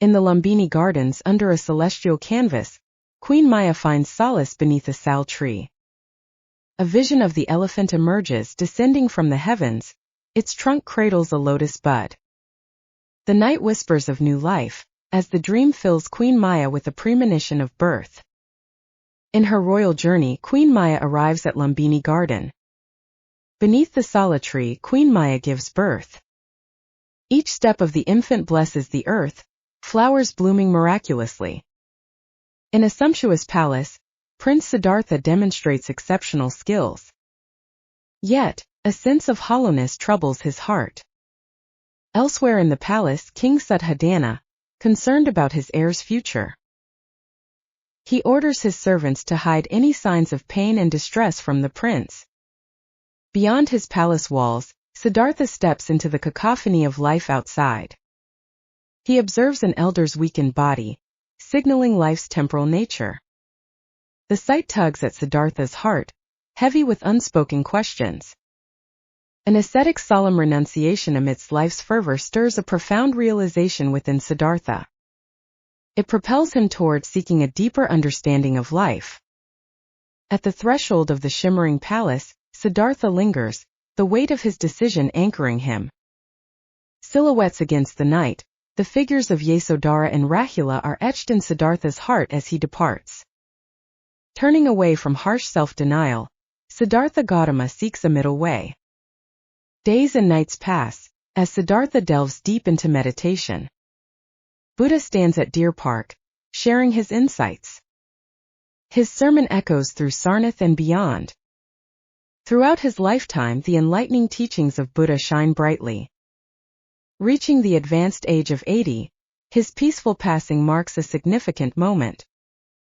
In the Lumbini Gardens under a celestial canvas, Queen Maya finds solace beneath a sal tree. A vision of the elephant emerges descending from the heavens, its trunk cradles a lotus bud. The night whispers of new life, as the dream fills Queen Maya with a premonition of birth. In her royal journey, Queen Maya arrives at Lumbini Garden. Beneath the sala tree, Queen Maya gives birth. Each step of the infant blesses the earth, flowers blooming miraculously. In a sumptuous palace, Prince Siddhartha demonstrates exceptional skills. Yet, a sense of hollowness troubles his heart. Elsewhere in the palace, King Suddhodana, concerned about his heir's future. He orders his servants to hide any signs of pain and distress from the prince. Beyond his palace walls, Siddhartha steps into the cacophony of life outside. He observes an elder's weakened body, signaling life's temporal nature. The sight tugs at Siddhartha's heart, heavy with unspoken questions. An ascetic's solemn renunciation amidst life's fervor stirs a profound realization within Siddhartha. It propels him toward seeking a deeper understanding of life. At the threshold of the shimmering palace, Siddhartha lingers, the weight of his decision anchoring him. Silhouettes against the night, the figures of Yasodhara and Rahula are etched in Siddhartha's heart as he departs. Turning away from harsh self-denial, Siddhartha Gautama seeks a middle way. Days and nights pass, as Siddhartha delves deep into meditation. Buddha stands at Deer Park, sharing his insights. His sermon echoes through Sarnath and beyond. Throughout his lifetime, the enlightening teachings of Buddha shine brightly. Reaching the advanced age of 80, his peaceful passing marks a significant moment.